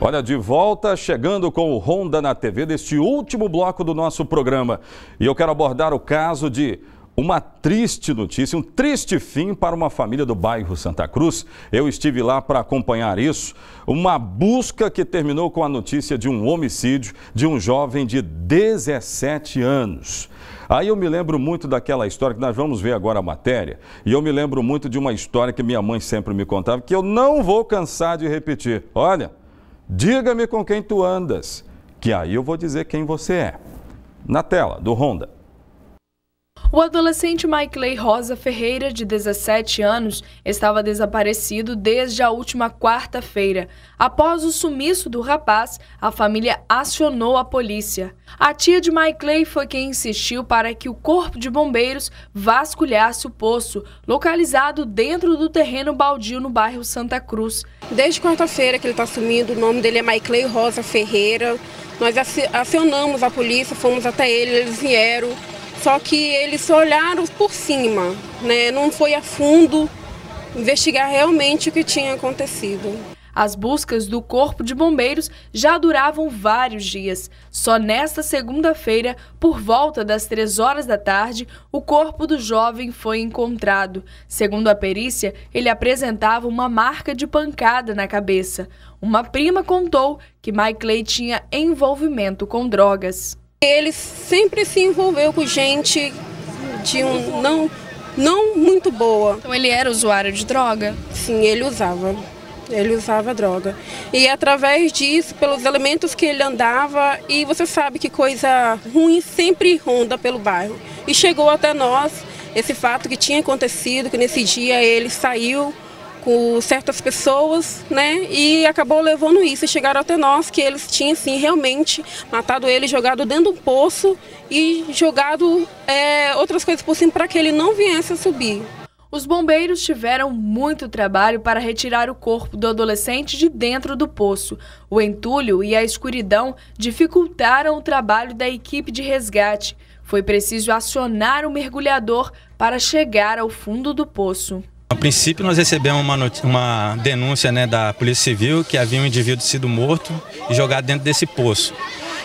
S1: Olha, de volta, chegando com o Ronda na TV deste último bloco do nosso programa. E eu quero abordar o caso de uma triste notícia, um triste fim para uma família do bairro Santa Cruz. Eu estive lá para acompanhar isso. Uma busca que terminou com a notícia de um homicídio de um jovem de 17 anos. Aí eu me lembro muito daquela história que nós vamos ver agora a matéria. E eu me lembro muito de uma história que minha mãe sempre me contava, que eu não vou cansar de repetir. Olha, diga-me com quem tu andas, que aí eu vou dizer quem você é. Na tela do Ronda.
S13: O adolescente Maikley Rosa Ferreira, de 17 anos, estava desaparecido desde a última quarta-feira. Após o sumiço do rapaz, a família acionou a polícia. A tia de Maikley foi quem insistiu para que o corpo de bombeiros vasculhasse o poço, localizado dentro do terreno baldio no bairro Santa Cruz.
S14: Desde quarta-feira que ele está sumindo, o nome dele é Maikley Rosa Ferreira. Nós acionamos a polícia, fomos até ele, eles vieram. Só que eles só olharam por cima, né? Não foi a fundo investigar realmente o que tinha acontecido.
S13: As buscas do corpo de bombeiros já duravam vários dias. Só nesta segunda-feira, por volta das 3 horas da tarde, o corpo do jovem foi encontrado. Segundo a perícia, ele apresentava uma marca de pancada na cabeça. Uma prima contou que Maikley tinha envolvimento com drogas.
S14: Ele sempre se envolveu com gente de não muito boa.
S13: Então ele era usuário de droga?
S14: Sim, ele usava droga. E através disso, pelos elementos que ele andava, e você sabe que coisa ruim sempre ronda pelo bairro. E chegou até nós esse fato que tinha acontecido, que nesse dia ele saiu com certas pessoas, né, e acabou levando isso, e chegaram até nós que eles tinham, sim, realmente matado ele, jogado dentro do poço e jogado outras coisas por cima para que ele não viesse a subir.
S13: Os bombeiros tiveram muito trabalho para retirar o corpo do adolescente de dentro do poço. O entulho e a escuridão dificultaram o trabalho da equipe de resgate. Foi preciso acionar o mergulhador para chegar ao fundo do poço.
S15: A princípio nós recebemos uma denúncia, né, da Polícia Civil que havia um indivíduo sido morto e jogado dentro desse poço.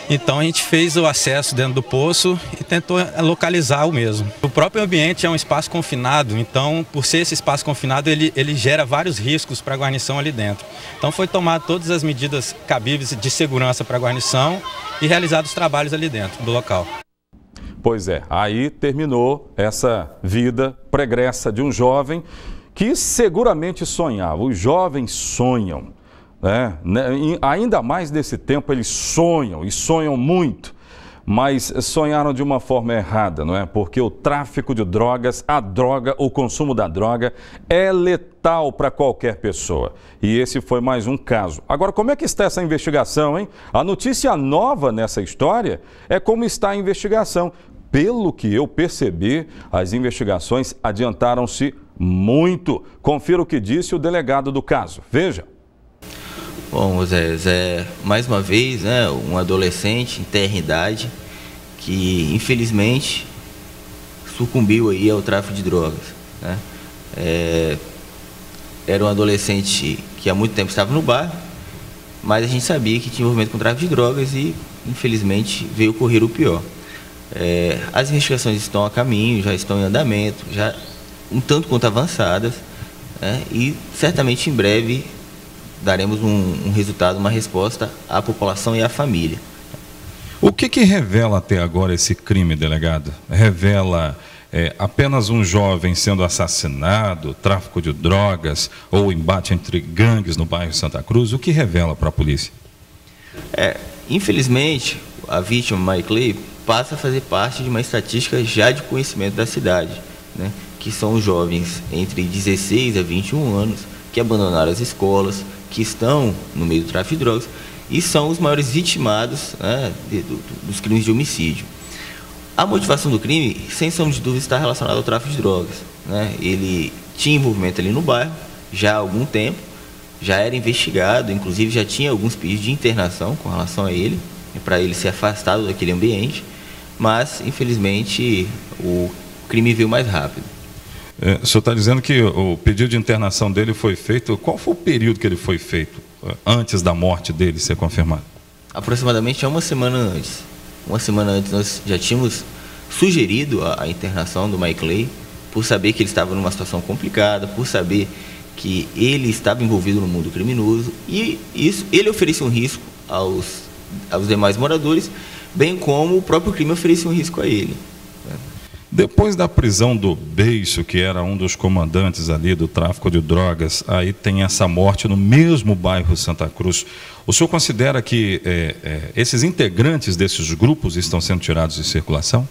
S15: Então a gente fez o acesso dentro do poço e tentou localizar o mesmo. O próprio ambiente é um espaço confinado, então por ser esse espaço confinado ele gera vários riscos para a guarnição ali dentro. Então foi tomado todas as medidas cabíveis de segurança para a guarnição e realizados os trabalhos ali dentro do local.
S1: Pois é, aí terminou essa vida pregressa de um jovem que seguramente sonhava. Os jovens sonham, né? Ainda mais nesse tempo eles sonham e sonham muito, mas sonharam de uma forma errada, não é? Porque o tráfico de drogas, a droga, o consumo da droga é letal para qualquer pessoa. E esse foi mais um caso. Agora, como é que está essa investigação, hein? A notícia nova nessa história é como está a investigação. Pelo que eu percebi, as investigações adiantaram-se muito. Confira o que disse o delegado do caso. Veja.
S12: Bom, Zé, mais uma vez, né, um adolescente em tenra idade que, infelizmente, sucumbiu aí ao tráfico de drogas, né? Era um adolescente que há muito tempo estava no bairro, mas a gente sabia que tinha envolvimento com tráfico de drogas e, infelizmente, veio ocorrer o pior. As investigações estão a caminho, já estão em andamento, já um tanto quanto avançadas, né? E certamente em breve daremos um resultado, uma resposta à população e à família.
S1: O que revela até agora esse crime, delegado? Revela apenas um jovem sendo assassinado, tráfico de drogas ou embate entre gangues no bairro Santa Cruz? O que revela para a polícia?
S12: Infelizmente, a vítima, Mike Clay, passa a fazer parte de uma estatística já de conhecimento da cidade, né? Que são os jovens entre 16 a 21 anos que abandonaram as escolas, que estão no meio do tráfico de drogas e são os maiores vitimados, né, dos crimes de homicídio. A motivação do crime, sem sombra de dúvida, está relacionada ao tráfico de drogas, né? Ele tinha envolvimento ali no bairro já há algum tempo, já era investigado, inclusive já tinha alguns pedidos de internação com relação a ele, para ele ser afastado daquele ambiente, mas infelizmente o crime veio mais rápido.
S1: O senhor está dizendo que o pedido de internação dele foi feito, qual foi o período que ele foi feito antes da morte dele ser confirmada?
S12: Aproximadamente uma semana antes. Uma semana antes nós já tínhamos sugerido a internação do Mike Clay, por saber que ele estava numa situação complicada, por saber que ele estava envolvido no mundo criminoso e ele oferecia um risco aos demais moradores, bem como o próprio crime oferecia um risco a ele.
S1: Depois da prisão do Beiço, que era um dos comandantes ali do tráfico de drogas, aí tem essa morte no mesmo bairro Santa Cruz. O senhor considera que esses integrantes desses grupos estão sendo tirados de circulação?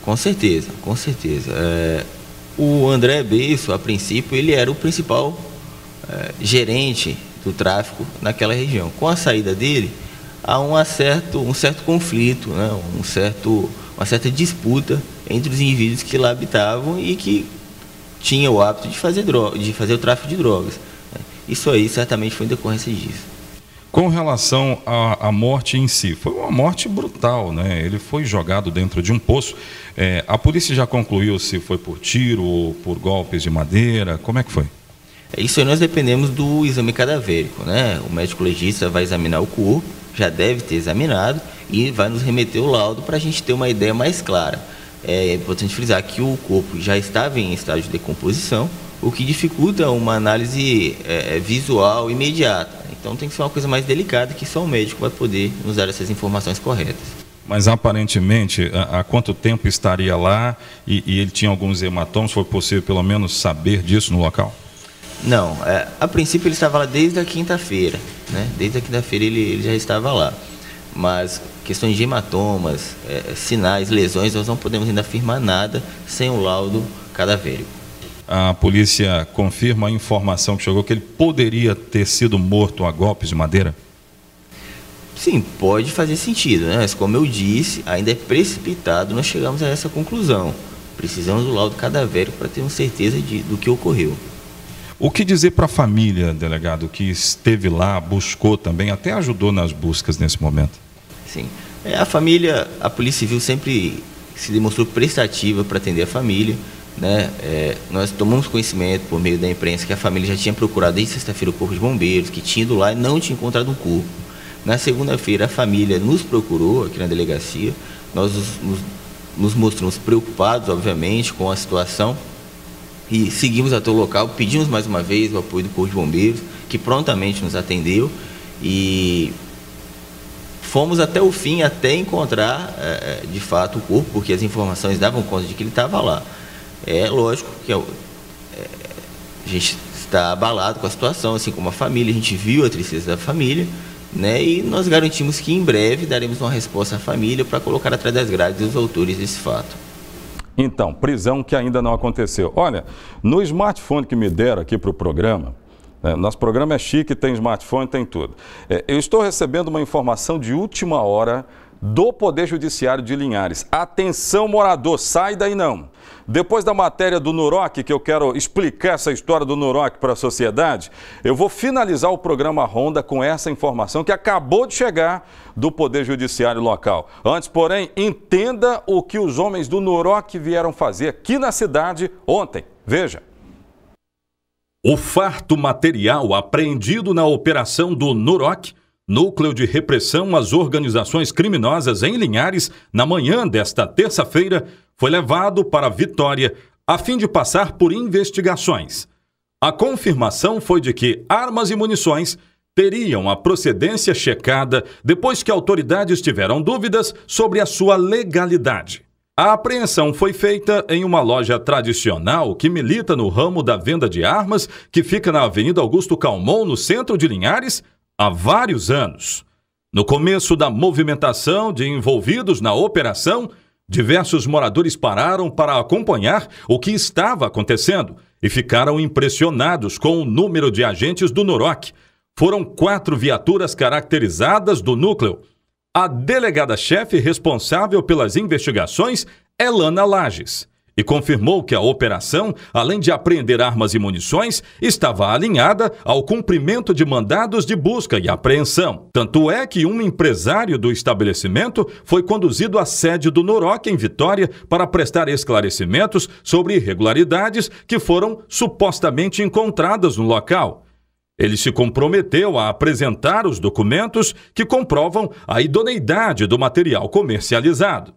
S12: Com certeza, com certeza. O André Beiço, a princípio, ele era o principal gerente do tráfico naquela região. Com a saída dele, há um certo conflito, né? Uma certa disputa entre os indivíduos que lá habitavam e que tinham o hábito de fazer o tráfico de drogas. Isso aí certamente foi em decorrência disso.
S1: Com relação à morte em si, foi uma morte brutal, né? Ele foi jogado dentro de um poço. A polícia já concluiu se foi por tiro ou por golpes de madeira? Como é que foi?
S12: Isso aí nós dependemos do exame cadavérico, né? O médico legista vai examinar o corpo, já deve ter examinado e vai nos remeter o laudo para a gente ter uma ideia mais clara. É importante frisar que o corpo já estava em estágio de decomposição, o que dificulta uma análise visual imediata. Então tem que ser uma coisa mais delicada que só o médico vai poder nos dar essas informações corretas.
S1: Mas aparentemente, há quanto tempo estaria lá e ele tinha alguns hematomas? Foi possível pelo menos saber disso no local?
S12: Não, a princípio ele estava lá desde a quinta-feira, né? Desde a quinta-feira ele já estava lá. Mas questões de hematomas, sinais, lesões, nós não podemos ainda afirmar nada sem o laudo cadavérico.
S1: A polícia confirma a informação que chegou que ele poderia ter sido morto a golpes de madeira?
S12: Sim, pode fazer sentido, né? Mas como eu disse, ainda é precipitado nós chegamos a essa conclusão. Precisamos do laudo cadavérico para termos certeza do que ocorreu.
S1: O que dizer para a família, delegado, que esteve lá, buscou também, até ajudou nas buscas nesse momento?
S12: Sim. A família, a Polícia Civil sempre se demonstrou prestativa para atender a família, né? Nós tomamos conhecimento por meio da imprensa que a família já tinha procurado desde sexta-feira o corpo de bombeiros, que tinha ido lá e não tinha encontrado um corpo. Na segunda-feira, a família nos procurou aqui na delegacia. Nós nos mostramos preocupados, obviamente, com a situação e seguimos até o local. Pedimos mais uma vez o apoio do Corpo de Bombeiros, que prontamente nos atendeu, e fomos até o fim, até encontrar de fato o corpo, porque as informações davam conta de que ele estava lá. É lógico que a gente está abalado com a situação, assim como a família. A gente viu a tristeza da família, né? E nós garantimos que em breve daremos uma resposta à família para colocar atrás das grades os autores desse fato.
S1: Então, prisão que ainda não aconteceu. Olha, no smartphone que me deram aqui para o programa, nosso programa é chique, tem smartphone, tem tudo. Eu estou recebendo uma informação de última hora do Poder Judiciário de Linhares. Atenção, morador, sai daí não. Depois da matéria do Nuroc, que eu quero explicar essa história do Nuroc para a sociedade, eu vou finalizar o programa Ronda com essa informação que acabou de chegar do Poder Judiciário local. Antes, porém, entenda o que os homens do Nuroc vieram fazer aqui na cidade ontem. Veja.
S16: O farto material apreendido na operação do Nuroc, Núcleo de Repressão às Organizações Criminosas em Linhares, na manhã desta terça-feira, foi levado para Vitória a fim de passar por investigações. A confirmação foi de que armas e munições teriam a procedência checada depois que autoridades tiveram dúvidas sobre a sua legalidade. A apreensão foi feita em uma loja tradicional que milita no ramo da venda de armas, que fica na Avenida Augusto Calmon, no centro de Linhares, há vários anos. No começo da movimentação de envolvidos na operação, diversos moradores pararam para acompanhar o que estava acontecendo e ficaram impressionados com o número de agentes do Nuroc. Foram 4 viaturas caracterizadas do núcleo. A delegada-chefe responsável pelas investigações é Lana Lages e confirmou que a operação, além de apreender armas e munições, estava alinhada ao cumprimento de mandados de busca e apreensão. Tanto é que um empresário do estabelecimento foi conduzido à sede do Nuroc em Vitória para prestar esclarecimentos sobre irregularidades que foram supostamente encontradas no local. Ele se comprometeu a apresentar os documentos que comprovam a idoneidade do material comercializado.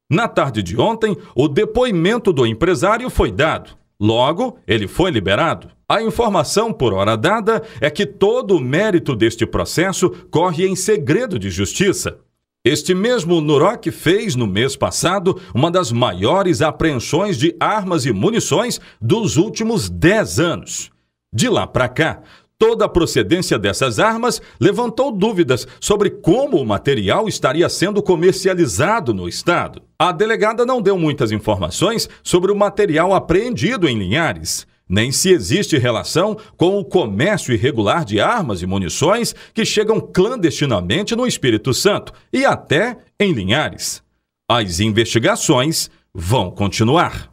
S16: Na tarde de ontem, o depoimento do empresário foi dado. Logo, ele foi liberado. A informação por hora dada é que todo o mérito deste processo corre em segredo de justiça. Este mesmo Nuroc fez, no mês passado, uma das maiores apreensões de armas e munições dos últimos 10 anos. De lá para cá, toda a procedência dessas armas levantou dúvidas sobre como o material estaria sendo comercializado no estado. A delegada não deu muitas informações sobre o material apreendido em Linhares, nem se existe relação com o comércio irregular de armas e munições que chegam clandestinamente no Espírito Santo e até em Linhares. As investigações vão continuar.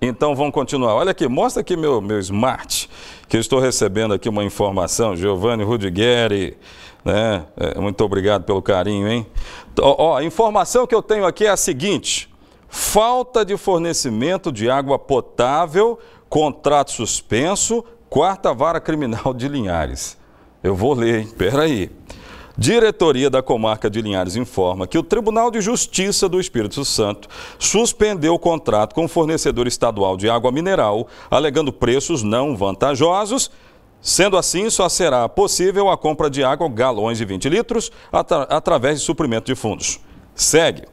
S1: Então vamos continuar. Olha aqui, mostra aqui meu smart, que eu estou recebendo aqui uma informação. Giovanni Rudigeri, né? Muito obrigado pelo carinho, hein? A informação que eu tenho aqui é a seguinte: falta de fornecimento de água potável, contrato suspenso, 4ª Vara Criminal de Linhares. Eu vou ler, hein? Pera aí. Diretoria da Comarca de Linhares informa que o Tribunal de Justiça do Espírito Santo suspendeu o contrato com o fornecedor estadual de água mineral, alegando preços não vantajosos. Sendo assim, só será possível a compra de água, galões de 20 litros, através de suprimento de fundos. Segue.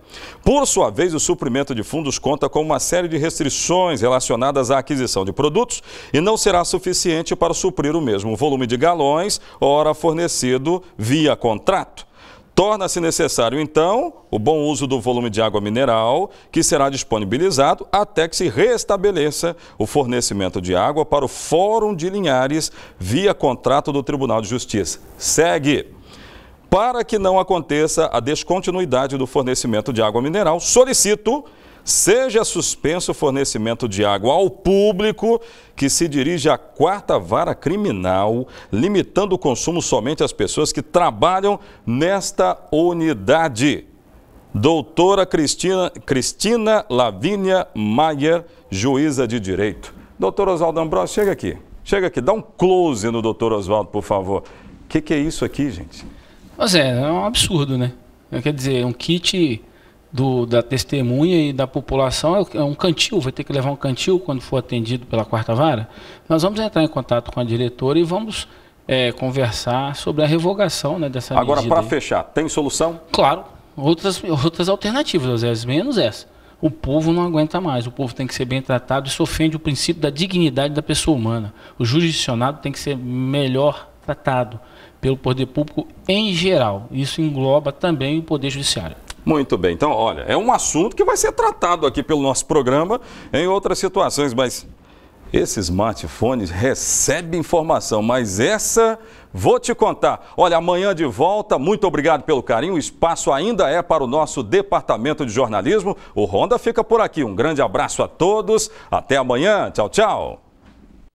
S1: Por sua vez, o suprimento de fundos conta com uma série de restrições relacionadas à aquisição de produtos e não será suficiente para suprir o mesmo volume de galões, ora fornecido via contrato. Torna-se necessário, então, o bom uso do volume de água mineral, que será disponibilizado até que se restabeleça o fornecimento de água para o Fórum de Linhares via contrato do Tribunal de Justiça. Segue. Para que não aconteça a descontinuidade do fornecimento de água mineral, solicito seja suspenso o fornecimento de água ao público que se dirige à 4ª Vara Criminal, limitando o consumo somente às pessoas que trabalham nesta unidade. Doutora Cristina Lavínia Maier, juíza de direito. Doutor Oswaldo Ambrosio, chega aqui, dá um close no doutor Oswaldo, por favor. O que é isso aqui, gente?
S11: Mas é um absurdo, né? Quer dizer, um kit da testemunha e da população é um cantil, vai ter que levar um cantil quando for atendido pela quarta vara. Nós vamos entrar em contato com a diretora e vamos conversar sobre a revogação, né, dessa medida.
S1: Agora, para fechar, tem solução?
S11: Claro, outras alternativas, às vezes, menos essa. O povo não aguenta mais, o povo tem que ser bem tratado, isso ofende o princípio da dignidade da pessoa humana. O jurisdicionado tem que ser melhor tratado pelo poder público em geral. Isso engloba também o poder judiciário.
S1: Muito bem, então olha, é um assunto que vai ser tratado aqui pelo nosso programa em outras situações, mas esses smartphones recebem informação, mas essa vou te contar. Olha, amanhã de volta, muito obrigado pelo carinho, o espaço ainda é para o nosso departamento de jornalismo. O Ronda fica por aqui, um grande abraço a todos, até amanhã, tchau, tchau.